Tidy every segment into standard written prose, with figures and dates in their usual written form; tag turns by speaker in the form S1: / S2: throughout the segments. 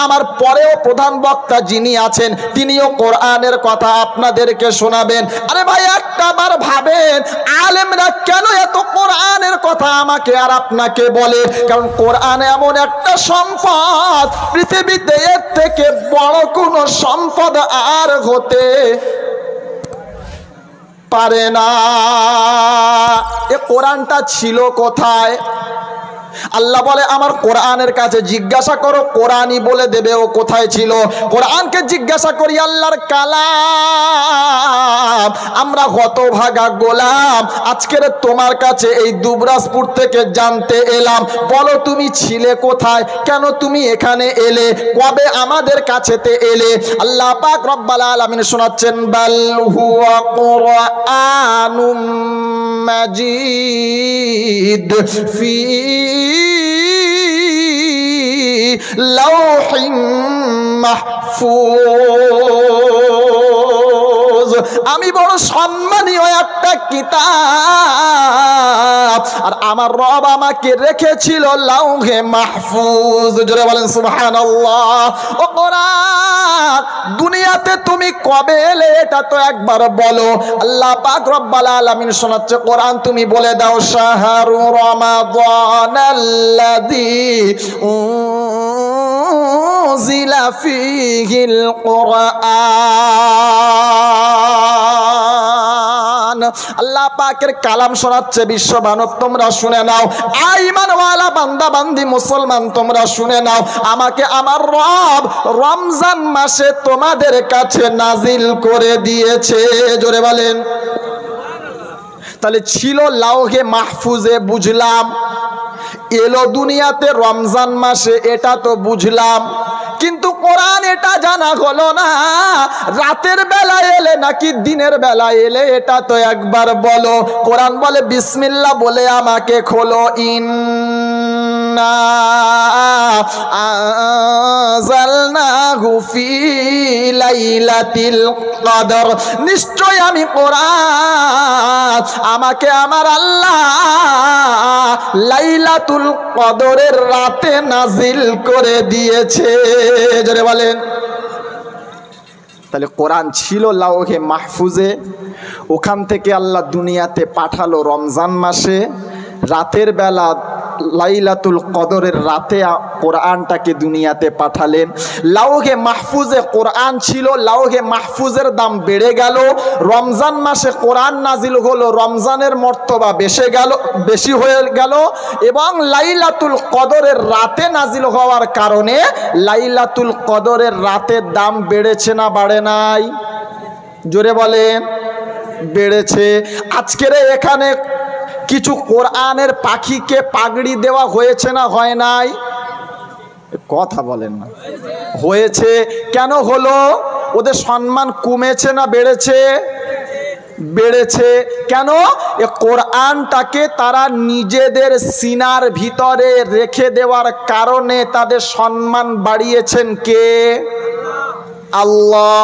S1: আমার পরেও প্রধান বক্তা যিনি আছেন তিনিও কোরআনের কথা আপনাদেরকে শোনাবেন। আরে ভাই একটাবার ভাবেন আলেমরা কেন এত কোরআনের কথা আমাকে আর আপনাকে বলে? কারণ কোরআন এমন একটা সম্পদ, পৃথিবীতে এর থেকে বড় কোনো সম্পদ আর হতে পারে না। এ কোরআনটা ছিল কোথায়? আল্লাহ বলে আমার কোরআনের কাছে জিজ্ঞাসা করো, কোরআনই বলে দেবে ও কোথায় ছিল। কোরআনকে জিজ্ঞাসা করি আল্লাহর কালাম, আমরা হতভাগা গোলাম আজকের তোমার কাছে এই দুবরাজপুর থেকে জানতে এলাম, বলো তুমি ছিলে কোথায়, কেন তুমি এখানে এলে, কবে আমাদের কাছেতে এলে? আল্লাহ পাক রব্বুল আলামিন শোনাচ্ছেন বাল হুয়া কুরআনুম মাজিদ ফি লাউহিম মাহফুজ। আমি বড় সম্মানীয় একটা কিতাব, আর আমার রব আমাকে রেখেছিল লাউহে মাহফুজ। জোরে বলেন সুবহানাল্লাহ। ও কোরআন, দুনিয়াতে তুমি কবে এলে এটা তো একবার বলো। আল্লাহ পাক রব্বুল আলামিন শোনাচ্ছে কোরআন তুমি বলে দাও শাহরু রমাদানাল্লাযী উনজিলা ফীহিল কোরআন। আল্লাহ পাকের কালাম শোনাচ্ছে বিশ্ব মানব তোমরা শুনে নাও, ঈমানওয়ালা বান্দা বান্দি মুসলমান তোমরা শুনে নাও, আমাকে আমার রব রমজান মাসে তোমাদের কাছে নাজিল করে দিয়েছে। জোরে বলেন। তাহলে ছিল লাউহে মাহফুজে বুঝলাম, এলো দুনিয়াতে রমজান মাসে এটা তো বুঝলাম, কিন্তু কোরআন এটা জানা হলো না রাতের বেলা এলে নাকি দিনের বেলা এলে এটা তো একবার বলো। কোরআন বলে বিসমিল্লাহ বলে আমাকে খোলো, ইন্না আনজালনাহু ফি লাইলাতিল কদর। নিশ্চয় আমি কোরআন আমাকে আমার আল্লাহ লাইলাতুল কদরের রাতে নাজিল করে দিয়েছে। জোরে বলেন। তাহলে কোরআন ছিল লাউহে মাহফুজে, ওখান থেকে আল্লাহ দুনিয়াতে পাঠালো রমজান মাসে, রাতের বেলা লাইলাতুল কদরের রাতে কোরআনটাকে দুনিয়াতে পাঠালেন। লাউহে মাহফুজে কোরআন ছিল, লাউহে মাহফুজের দাম বেড়ে গেল, রমজান মাসে কোরআন নাজিল হলো, রমজানের মর্তবা বেশি হয়ে গেল, এবং লাইলাতুল কদরের রাতে নাজিল হওয়ার কারণে লাইলাতুল কদরের রাতের দাম বেড়েছে না বাড়ে নাই? জোরে বলেন। বেড়েছে। আজকের এখানে কিছু কোরআনের পাখিকে পাগড়ি দেওয়া হয়েছে না হয় নাই? কথা বলেন না। হয়েছে। কেন হলো? ওদের সম্মান কমেছে না বেড়েছে? বেড়েছে। কেন? এ কোরআনটাকে তারা নিজেদের সিনার ভিতরে রেখে দেওয়ার কারণে তাদের সম্মান বাড়িয়েছেন কে? আল্লাহ।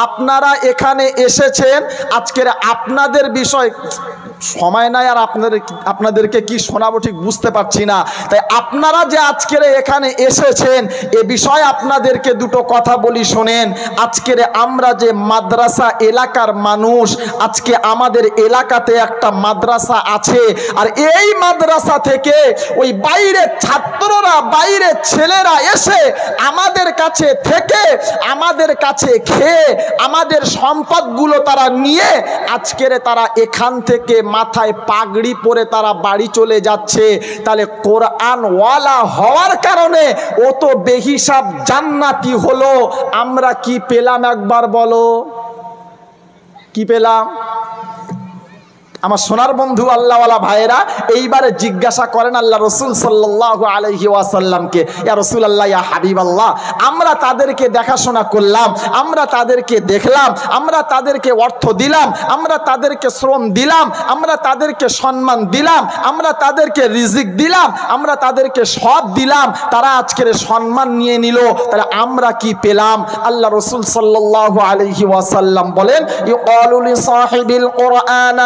S1: আপনারা এখানে এসেছেন, আজকের আপনাদের বিষয় সময় নাই আর আপনাদেরকে কি শোনাবো ঠিক বুঝতে পারছি না। তাই আপনারা যে আজকের এখানে এসেছেন এ বিষয়ে আপনাদেরকে দুটো কথা বলি শোনেন। আজকের আমরা যে মাদ্রাসা এলাকার মানুষ, আজকে আমাদের এলাকাতে একটা মাদ্রাসা আছে, আর এই মাদ্রাসা থেকে ওই বাইরের ছাত্ররা, বাইরের ছেলেরা এসে আমাদের কাছে থেকে, আমাদের কাছে খেয়ে, আমাদের সম্পদগুলো তারা নিয়ে আজকের তারা এখান থেকে মাথায় পাগড়ি পরে তারা বাড়ি চলে যাচ্ছে। তাহলে কোরআন ওয়ালা হওয়ার কারণে ও তো বেহিসাব জান্নাতি হলো। আমরা কি পেলাম একবার বলো? কি পেলাম? আমার সোনার বন্ধু আল্লাহওয়ালা ভাইয়েরা এইবারে জিজ্ঞাসা করেন আল্লাহ রসুল সাল্লাল্লাহু আলাইহি ওয়াসাল্লামকে, ইয়া রাসূলুল্লাহ, ইয়া হাবিবাল্লাহ, আমরা তাদেরকে দেখাশোনা করলাম, আমরা তাদেরকে দেখলাম, আমরা তাদেরকে অর্থ দিলাম, আমরা তাদেরকে শ্রম দিলাম, আমরা তাদেরকে সম্মান দিলাম, আমরা তাদেরকে রিজিক দিলাম, আমরা তাদেরকে সব দিলাম, তারা আজকের সম্মান নিয়ে নিল, তাহলে আমরা কি পেলাম? আল্লাহ রসুল সাল্লাল্লাহু আলাইহি ওয়াসাল্লাম বলেন, ইউকালু লিসাহিবিল কুরআন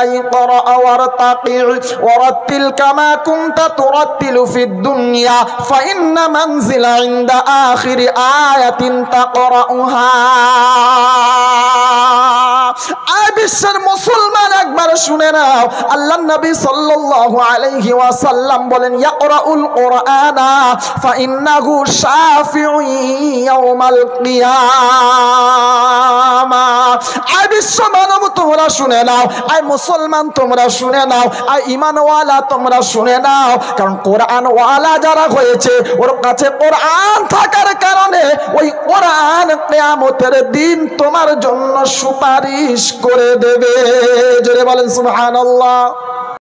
S1: اقرأ وارتقي ورتل كما كنت ترتل في الدنيا فإن منزل عند آخر آية تقرأها বিশ্বের মুসলমান একবার শুনে নাও আল্লাহর নবী সাল্লাল্লাহু আলাইহি ওয়াসাল্লাম বলেন ইয়াকরাউল কুরআনা ফাইন্নাহু শাফিউন ইয়াউমাল কিয়ামা আয় বিশ্ব মানব তোমরা শুনে নাও আয় মুসলমান তোমরা শুনে নাও আয় ঈমানওয়ালা তোমরা শুনে নাও কারণ কোরআনওয়ালা যারা হয়েছে ওর কাছে কোরআন থাকার কারণে ওই কোরআন কিয়ামতের দিন তোমার জন্য সুপারিশ করে দেবে। জোরে বলেন সুবহানাল্লাহ।